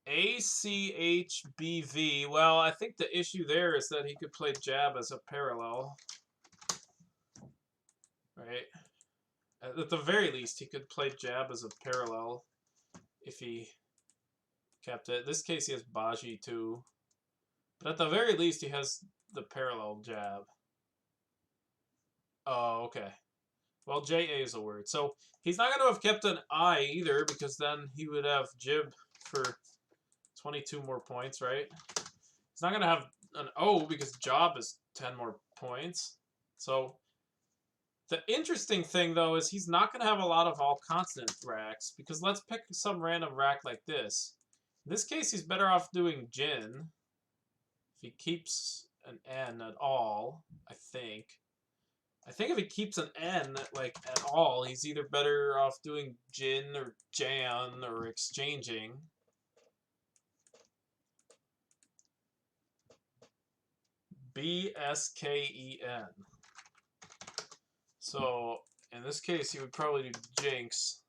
ACHBV, well, I think the issue there is that he could play jab as a parallel, right? At the very least, he could play jab as a parallel if he kept it. In this case, he has Baji too. But at the very least, he has the parallel jab. Oh, okay. Well, JA is a word. So he's not going to have kept an I either, because then he would have jib for 22 more points, right? He's not going to have an O because job is 10 more points. So the interesting thing, though, is he's not going to have a lot of all consonant racks, because let's pick some random rack like this. In this case, he's better off doing Jin if he keeps an N at all, I think. I think if he keeps an N, like, at all, he's either better off doing Jin or Jan or exchanging. BSKEN. So, in this case, he would probably do Jinx.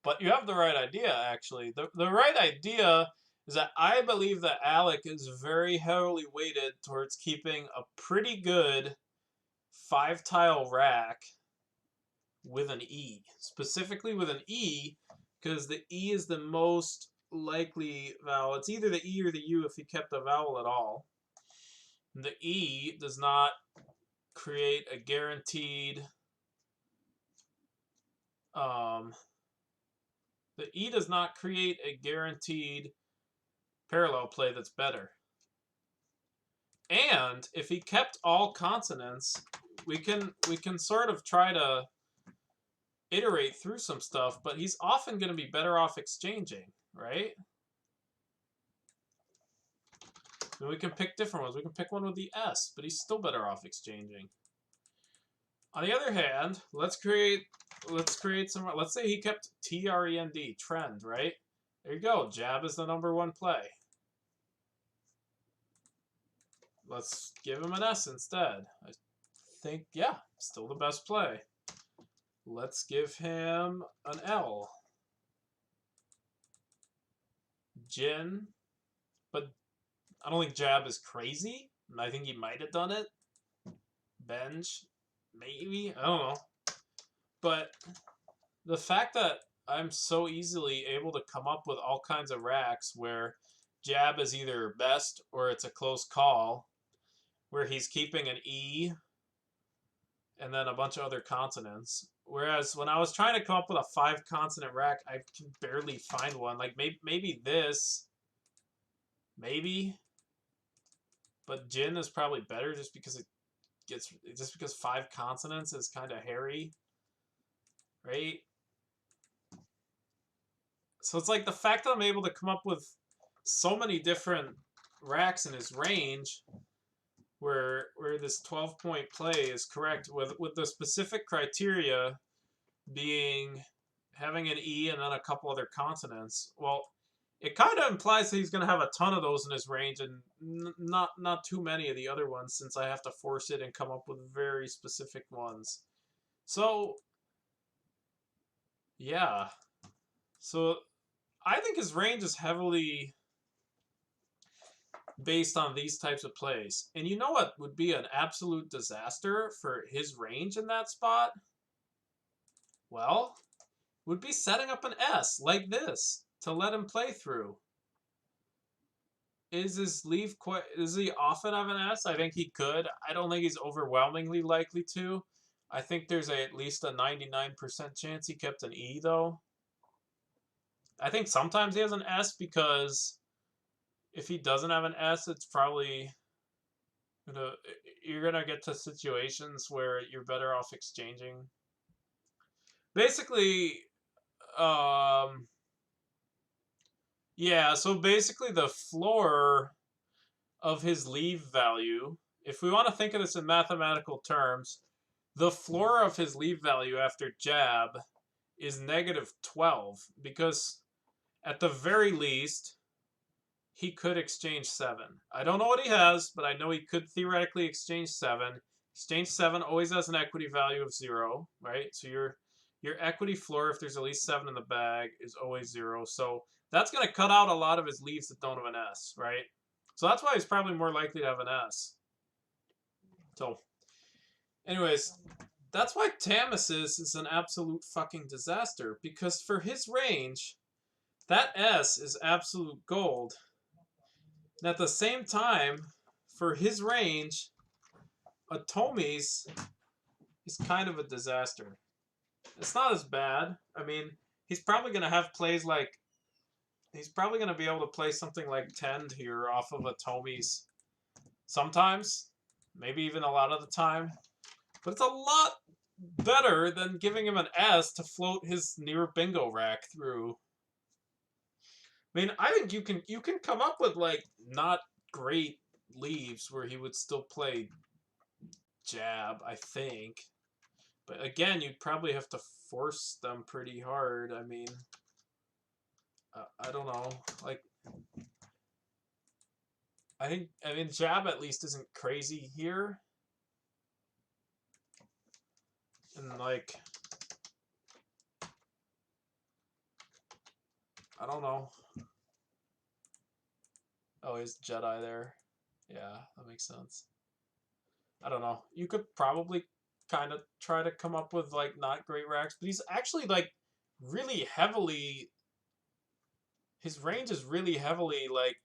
But you have the right idea, actually. The right idea is that I believe that Alec is very heavily weighted towards keeping a pretty good 5-tile rack with an E. Specifically with an E, because the E is the most likely vowel. It's either the E or the U if he kept a vowel at all. The E does not create a guaranteed... the E does not create a guaranteed parallel play that's better. And if he kept all consonants, we can sort of try to iterate through some stuff, but he's often going to be better off exchanging, right? And we can pick different ones. We can pick one with the S, but he's still better off exchanging. On the other hand, let's create some. Let's say he kept TREND, trend, right? There you go. Jab is the #1 play. Let's give him an S instead. I think, yeah, still the best play. Let's give him an L. Jin. But I don't think jab is crazy. I think he might have done it. Benj. Maybe. I don't know. But the fact that I'm so easily able to come up with all kinds of racks where jab is either best or it's a close call, where he's keeping an E and then a bunch of other consonants. Whereas when I was trying to come up with a 5-consonant rack, I can barely find one. Like maybe this, maybe, but Jin is probably better just because just because 5 consonants is kind of hairy, right? So it's like the fact that I'm able to come up with so many different racks in his range, where this 12-point play is correct with the specific criteria being having an E and then a couple other consonants. Well, it kind of implies that he's going to have a ton of those in his range and not too many of the other ones, since I have to force it and come up with very specific ones. So, yeah. So, I think his range is heavily based on these types of plays. And you know what would be an absolute disaster for his range in that spot? Well, would be setting up an S like this to let him play through. Is he often have an S? I think he could. I don't think he's overwhelmingly likely to. I think there's at least a 99% chance he kept an E, though. I think sometimes he has an S, because if he doesn't have an S, it's probably you're gonna get to situations where you're better off exchanging. Basically, Yeah, so basically the floor of his leave value, if we want to think of this in mathematical terms, the floor of his leave value after jab is negative 12 because at the very least, he could exchange 7. I don't know what he has, but I know he could theoretically exchange 7. Exchange 7 always has an equity value of 0, right? So your equity floor, if there's at least 7 in the bag, is always 0. So that's going to cut out a lot of his leaves that don't have an S, right? So that's why he's probably more likely to have an S. So, anyways, that's why Tamas's is an absolute fucking disaster. Because for his range, that S is absolute gold. And at the same time, for his range, Atomi's is kind of a disaster. It's not as bad. I mean, he's probably going to have plays like... He's probably going to be able to play something like Tend here off of Atomi's sometimes. Maybe even a lot of the time. But it's a lot better than giving him an S to float his near bingo rack through. I mean, I think you can come up with like not great leaves where he would still play jab, I think. But again, you'd probably have to force them pretty hard. I mean, I don't know. Like, I mean, jab at least isn't crazy here. And like, I don't know. Oh, he's Jedi there. Yeah, that makes sense. I don't know. You could probably kind of try to come up with like not great racks, but he's actually like really heavily... His range is really heavily like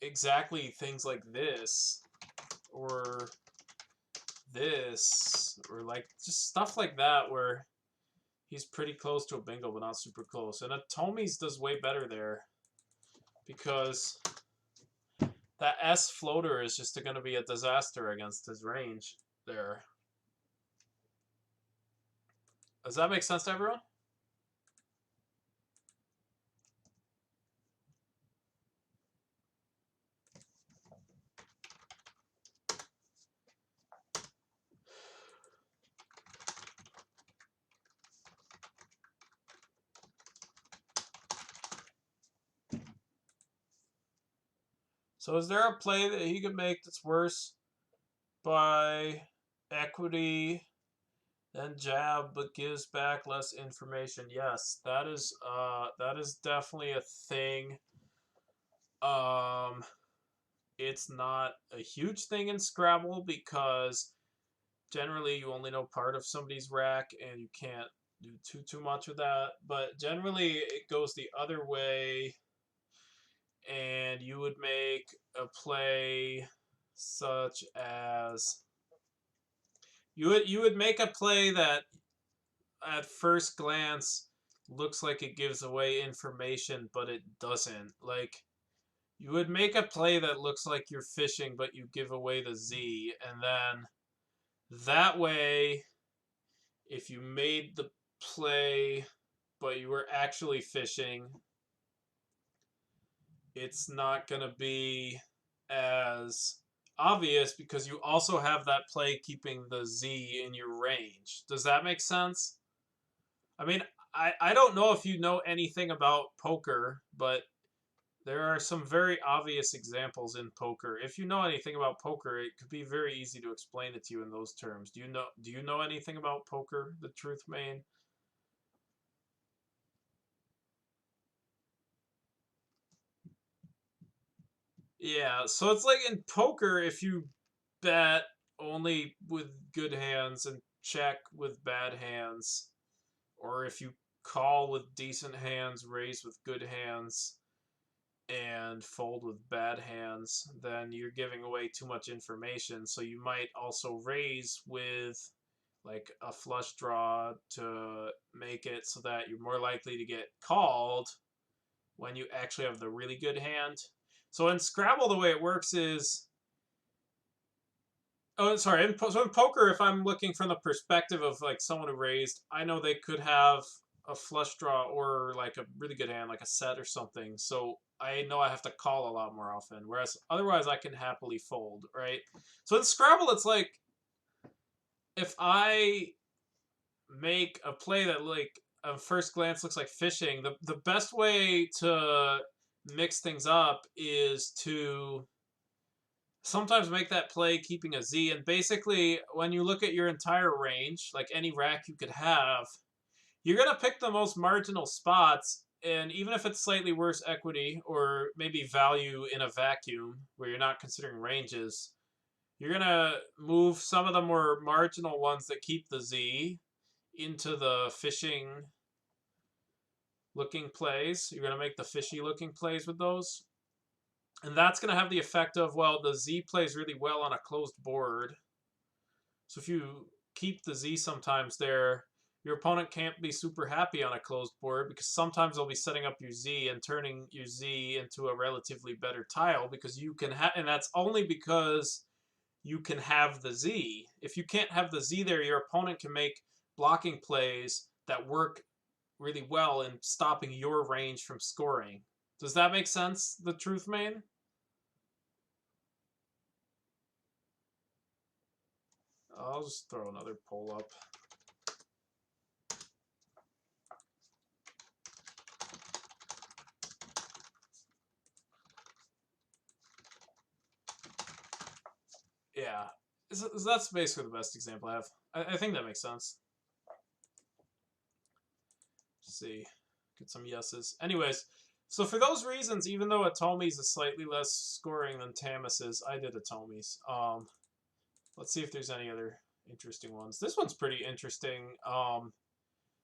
exactly things like this or this or like just stuff like that where he's pretty close to a bingo but not super close. And Atomi's does way better there because that S floater is just going to be a disaster against his range there. Does that make sense to everyone? So is there a play that he could make that's worse by equity than jab but gives back less information? Yes, that is definitely a thing. It's not a huge thing in Scrabble because generally you only know part of somebody's rack and you can't do too much with that. But generally it goes the other way, and you would make a play such as you would make a play that at first glance looks like it gives away information, but it doesn't. Like, you would make a play that looks like you're fishing, but you give away the Z, and then that way, if you made the play, but you were actually fishing, it's not going to be as obvious because you also have that play keeping the Z in your range. Does that make sense? I mean, I don't know if you know anything about poker, but there are some very obvious examples in poker. If you know anything about poker, it could be very easy to explain it to you in those terms. Do you know anything about poker, the truth main? Yeah, so it's like in poker, if you bet only with good hands and check with bad hands, or if you call with decent hands, raise with good hands, and fold with bad hands, then you're giving away too much information. So you might also raise with like a flush draw to make it so that you're more likely to get called when you actually have the really good hand. So in Scrabble, the way it works is... Oh, sorry. So in poker, if I'm looking from the perspective of like someone who raised, I know they could have a flush draw or like a really good hand, like a set or something. So I know I have to call a lot more often. Whereas otherwise, I can happily fold, right? So in Scrabble, it's like if I make a play that like at first glance looks like fishing, the best way to mix things up is to sometimes make that play keeping a Z. And basically, when you look at your entire range, like any rack you could have, you're going to pick the most marginal spots. And even if it's slightly worse equity or maybe value in a vacuum where you're not considering ranges, you're going to move some of the more marginal ones that keep the Z into the fishing looking plays. You're going to make the fishy looking plays with those. And that's going to have the effect of, well, the Z plays really well on a closed board. So if you keep the Z sometimes there, your opponent can't be super happy on a closed board because sometimes they'll be setting up your Z and turning your Z into a relatively better tile because you can have, and that's only because you can have the Z. If you can't have the Z there, your opponent can make blocking plays that work really well in stopping your range from scoring. Does that make sense, the truth main? I'll just throw another poll up. Yeah, so that's basically the best example I have. I think that makes sense. Let's see, get some yeses. Anyways, so for those reasons, even though Atomi's is slightly less scoring than Tamas's, I did Atomi's. Let's see if there's any other interesting ones. This one's pretty interesting.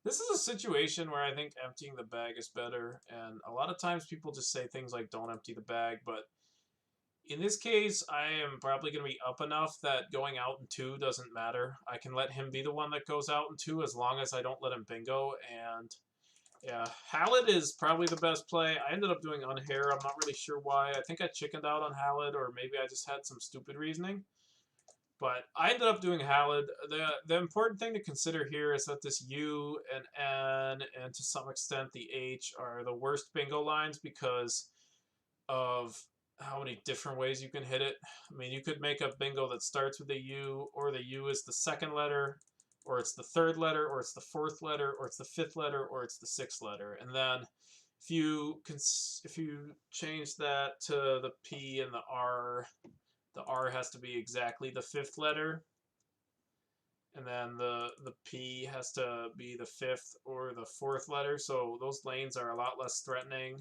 This is a situation where I think emptying the bag is better, and a lot of times people just say things like "don't empty the bag," but in this case, I am probably going to be up enough that going out in 2 doesn't matter. I can let him be the one that goes out in 2 as long as I don't let him bingo. And yeah, Halid is probably the best play. I ended up doing Unhair. I'm not really sure why. I think I chickened out on Halid, or maybe I just had some stupid reasoning. But I ended up doing Halid. The important thing to consider here is that this U and N and to some extent the H are the worst bingo lines because of how many different ways you can hit it. I mean, you could make a bingo that starts with a U, or the U is the second letter, or it's the third letter, or it's the fourth letter, or it's the fifth letter, or it's the sixth letter. And then if you change that to the P and the R has to be exactly the fifth letter. And then the P has to be the fifth or the fourth letter. So those lanes are a lot less threatening.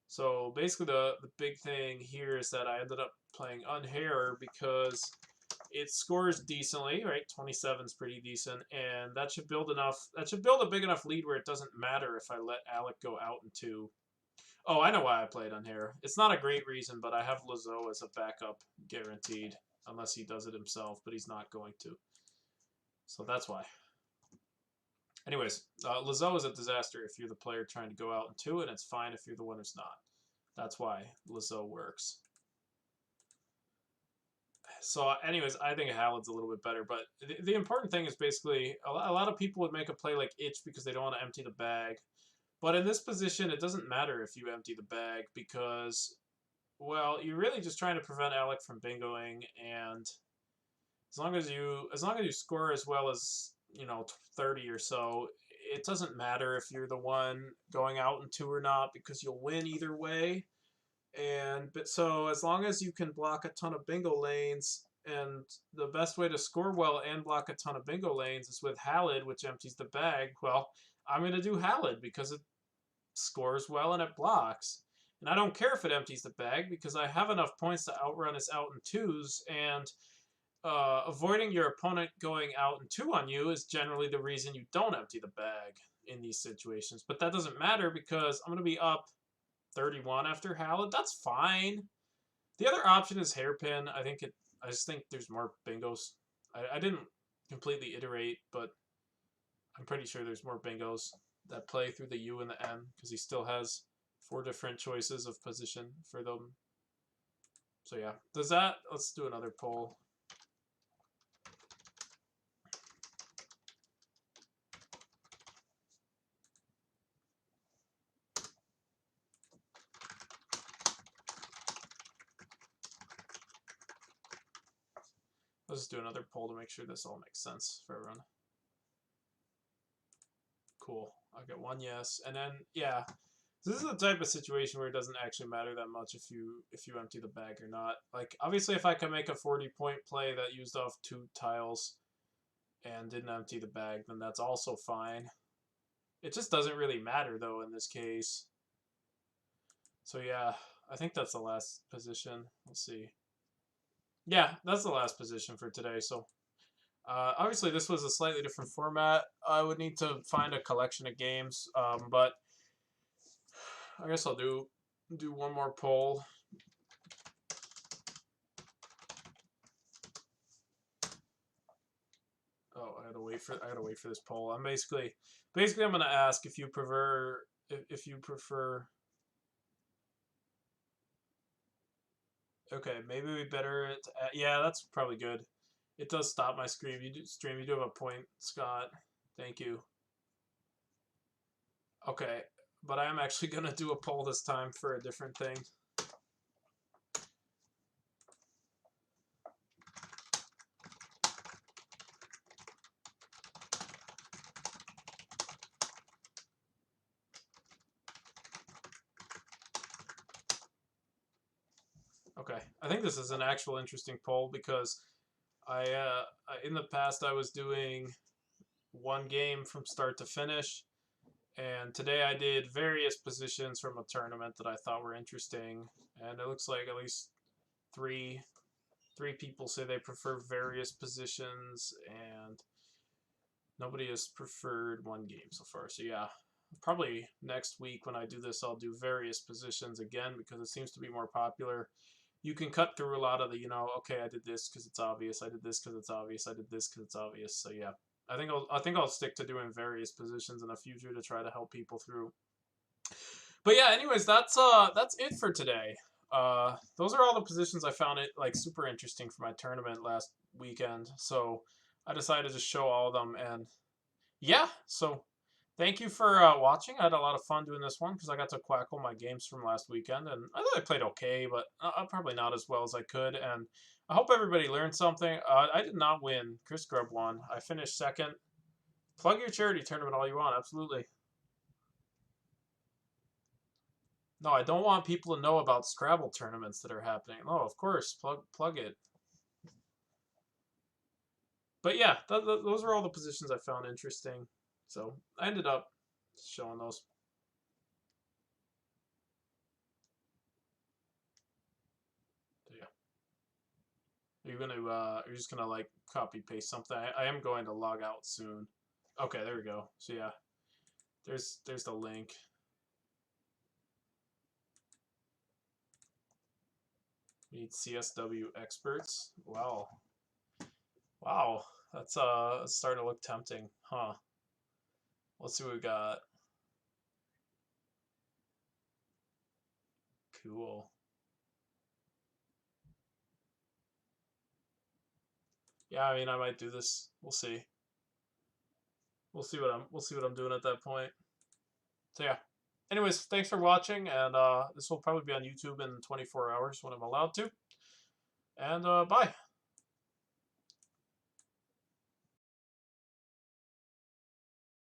So basically the big thing here is that I ended up playing Unhair because it scores decently, right? 27 is pretty decent, and that should build a big enough lead where it doesn't matter if I let Alec go out in 2. Oh, I know why I played Unhair. It's not a great reason, but I have Lazo as a backup guaranteed, unless he does it himself, but he's not going to. So that's why. Anyways, Lazo is a disaster if you're the player trying to go out in 2, and it's fine if you're the one who's not. That's why Lazo works. So, anyways, I think Halid's a little bit better, but the important thing is basically a lot of people would make a play like Itch because they don't want to empty the bag. But in this position, it doesn't matter if you empty the bag because, well, you're really just trying to prevent Alec from bingoing, and as long as you score as well as 30 or so, it doesn't matter if you're the one going out in 2 or not because you'll win either way. But so as long as you can block a ton of bingo lanes, and the best way to score well and block a ton of bingo lanes is with Halid, which empties the bag. Well, I'm going to do Halid because it scores well and it blocks. And I don't care if it empties the bag because I have enough points to outrun us out in 2s, and avoiding your opponent going out in 2 on you is generally the reason you don't empty the bag in these situations. But that doesn't matter because I'm going to be up 31 after Halid. That's fine. The other option is Hairpin. I just think there's more bingos. I didn't completely iterate, but I'm pretty sure there's more bingos that play through the U and the N because he still has 4 different choices of position for them. So yeah, let's do another poll. Let's do another poll to make sure this all makes sense for everyone. Cool. I'll get 1 yes, and then yeah, this is the type of situation where it doesn't actually matter that much if you empty the bag or not. Like obviously, if I can make a 40-point play that used off 2 tiles and didn't empty the bag, then that's also fine. It just doesn't really matter though in this case. So yeah, I think that's the last position. Let's see. Yeah, that's the last position for today. So obviously this was a slightly different format. I would need to find a collection of games, but I guess I'll do one more poll. Oh, I gotta wait for this poll. I'm basically I'm gonna ask if you prefer Okay, maybe we better. Yeah, that's probably good. It does stop my stream. You do have a point, Scott. Thank you. Okay, but I am actually gonna do a poll this time for a different thing. Okay, I think this is an actual interesting poll because in the past I was doing 1 game from start to finish, and today I did various positions from a tournament that I thought were interesting, and it looks like at least three people say they prefer various positions, and nobody has preferred 1 game so far. So yeah, probably next week when I do this, I'll do various positions again because it seems to be more popular. You can cut through a lot of the, okay, I did this because it's obvious, I did this because it's obvious, I did this because it's obvious. So yeah, I think I'll stick to doing various positions in the future to try to help people through. But yeah, anyways, that's it for today. Those are all the positions I found it like super interesting for my tournament last weekend. So I decided to show all of them, and yeah, so thank you for watching. I had a lot of fun doing this one because I got to quackle my games from last weekend, and I thought I played okay, but probably not as well as I could. And I hope everybody learned something. I did not win. Chris Grubb won. I finished second. Plug your charity tournament all you want, absolutely. No, I don't want people to know about Scrabble tournaments that are happening. No, of course, plug it. But yeah, those are all the positions I found interesting. So I ended up showing those. You're just gonna like copy paste something. I am going to log out soon. Okay, there we go. So yeah, there's the link. We need CSW experts. Wow, that's starting to look tempting, huh? Let's see what we got. Cool. Yeah, I mean, I might do this. We'll see. We'll see what I'm doing at that point. So yeah. Anyways, thanks for watching, and this will probably be on YouTube in 24 hours when I'm allowed to. And bye.